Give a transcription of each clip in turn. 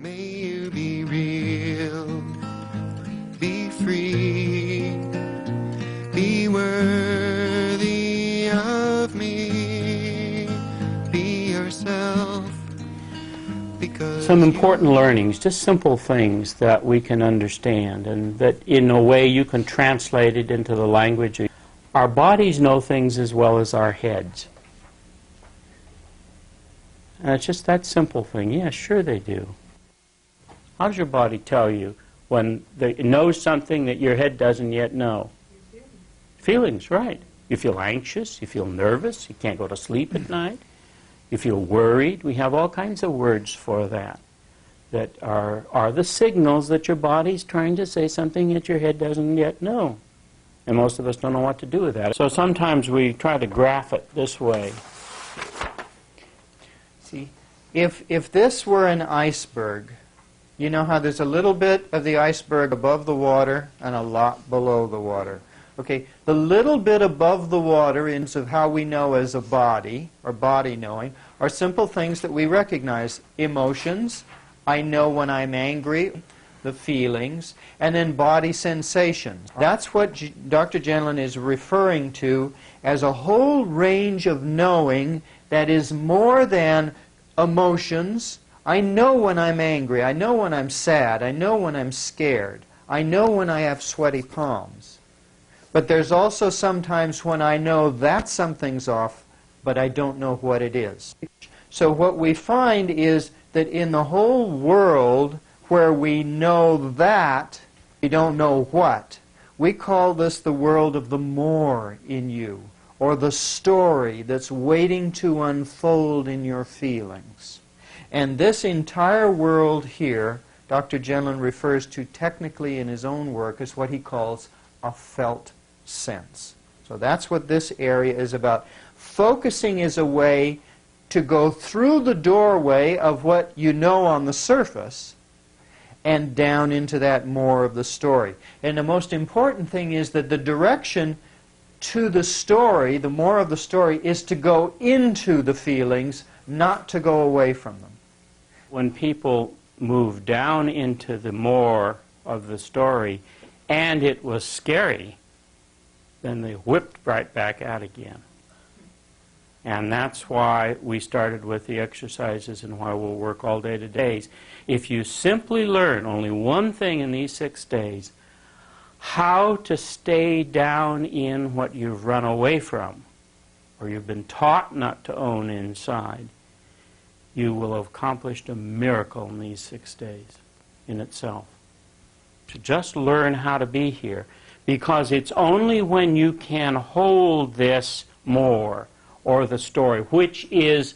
May you be real, be free, be worthy of me, be yourself. Some important learnings, just simple things that we can understand and that in a way you can translate it into the language. Our bodies know things as well as our heads. And it's just that simple thing. Yeah, sure they do. How does your body tell you when it knows something that your head doesn't yet know? Feelings, right. You feel anxious, you feel nervous, you can't go to sleep at night. You feel worried. We have all kinds of words for that are the signals that your body's trying to say something that your head doesn't yet know. And most of us don't know what to do with that. So sometimes we try to graph it this way. See, if this were an iceberg, you know how there's a little bit of the iceberg above the water and a lot below the water. Okay, the little bit above the water in terms of how we know as a body, or body knowing, are simple things that we recognize. Emotions, I know when I'm angry, the feelings, and then body sensations. That's what Dr. Genlin is referring to as a whole range of knowing that is more than emotions. I know when I'm angry, I know when I'm sad, I know when I'm scared, I know when I have sweaty palms. But there's also sometimes when I know that something's off, but I don't know what it is. So what we find is that in the whole world where we know that, we don't know what. We call this the world of the more in you, or the story that's waiting to unfold in your feelings. And this entire world here, Dr. Genlin refers to technically in his own work as what he calls a felt sense. So that's what this area is about. Focusing is a way to go through the doorway of what you know on the surface and down into that more of the story. And the most important thing is that the direction to the story, the more of the story, is to go into the feelings, not to go away from them. When people move down into the more of the story and it was scary, then they whipped right back out again. And that's why we started with the exercises and why we'll work all day today. If you simply learn only one thing in these 6 days, how to stay down in what you've run away from, or you've been taught not to own inside, you will have accomplished a miracle in these 6 days in itself. To just learn how to be here. Because it's only when you can hold this more, or the story, which is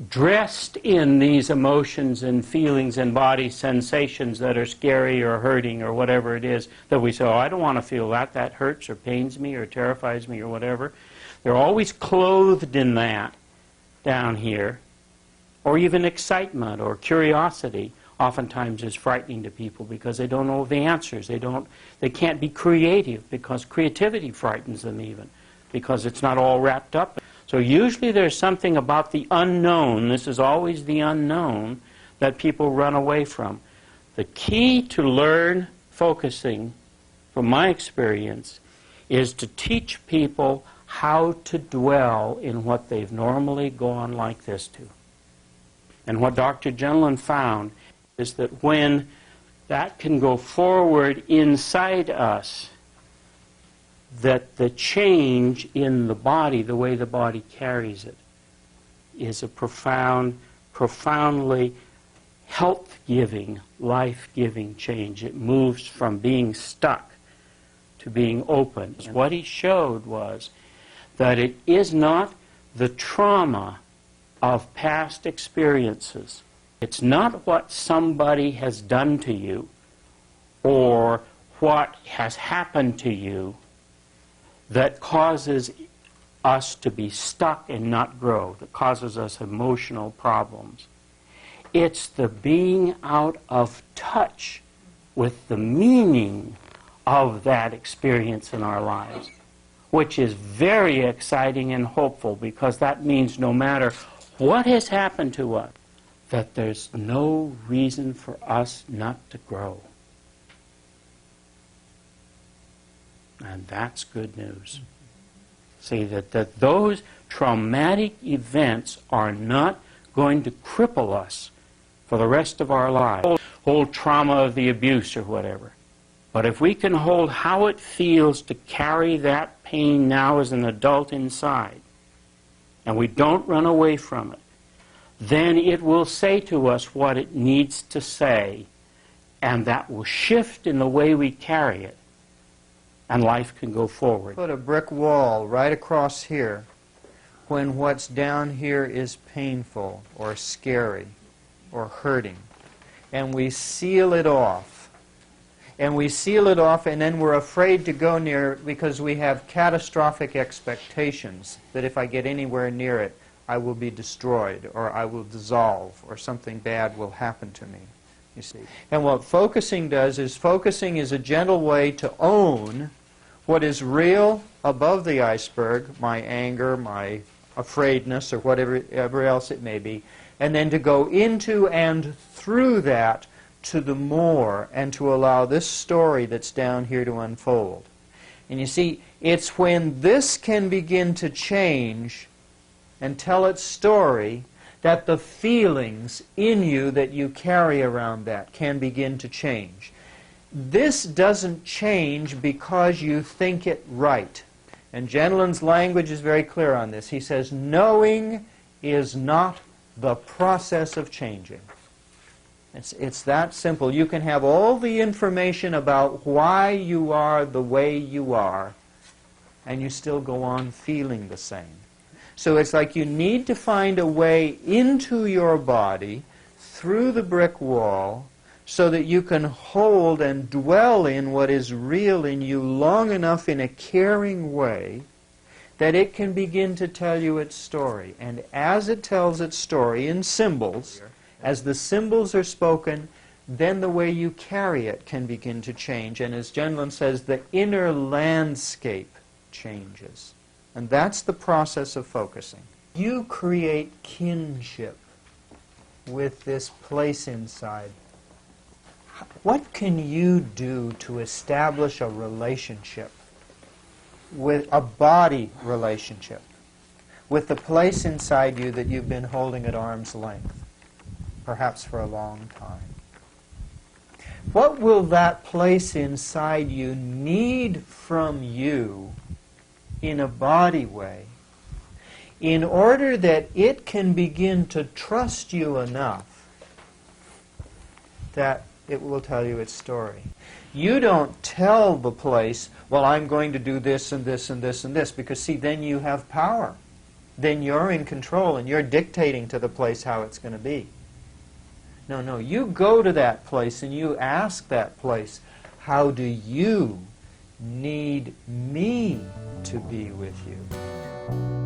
dressed in these emotions and feelings and body sensations that are scary or hurting or whatever it is, that we say, oh, I don't want to feel that. That hurts or pains me or terrifies me or whatever. They're always clothed in that down here. Or even excitement or curiosity oftentimes is frightening to people because they don't know the answers. They can't be creative because creativity frightens them even because it's not all wrapped up. So usually there's something about the unknown, this is always the unknown, that people run away from. The key to learn focusing, from my experience, is to teach people how to dwell in what they've normally gone like this to. And what Dr. Genlin found is that when that can go forward inside us, that the change in the body, the way the body carries it, is a profoundly health-giving, life-giving change. It moves from being stuck to being open. What he showed was that it is not the trauma of past experiences. It's not what somebody has done to you or what has happened to you that causes us to be stuck and not grow, that causes us emotional problems. It's the being out of touch with the meaning of that experience in our lives, which is very exciting and hopeful because that means no matter what has happened to us, that there's no reason for us not to grow. And that's good news. See, that those traumatic events are not going to cripple us for the rest of our lives. Whole trauma of the abuse or whatever. But if we can hold how it feels to carry that pain now as an adult inside, and we don't run away from it, then it will say to us what it needs to say, and that will shift in the way we carry it, and life can go forward. Put a brick wall right across here when what's down here is painful or scary or hurting, and we seal it off. And we seal it off, and then we're afraid to go near it because we have catastrophic expectations that if I get anywhere near it, I will be destroyed, or I will dissolve, or something bad will happen to me, you see. And what focusing does is, focusing is a gentle way to own what is real above the iceberg, my anger, my afraidness, or whatever else it may be, and then to go into and through that to the more, and to allow this story that's down here to unfold. And you see, it's when this can begin to change and tell its story that the feelings in you that you carry around that can begin to change. This doesn't change because you think it right. And Gentleman's language is very clear on this. He says, knowing is not the process of changing. It's that simple. You can have all the information about why you are the way you are, and you still go on feeling the same. So it's like you need to find a way into your body through the brick wall so that you can hold and dwell in what is real in you long enough in a caring way that it can begin to tell you its story. And as it tells its story in symbols, as the symbols are spoken, then the way you carry it can begin to change. And as Gentleman says, the inner landscape changes. And that's the process of focusing. You create kinship with this place inside. What can you do to establish a relationship, with a body relationship, with the place inside you that you've been holding at arm's length? Perhaps for a long time. What will that place inside you need from you in a body way in order that it can begin to trust you enough that it will tell you its story? You don't tell the place, well, I'm going to do this and this and this and this, because see, then you have power. Then you're in control and you're dictating to the place how it's going to be. No, you go to that place and you ask that place, how do you need me to be with you?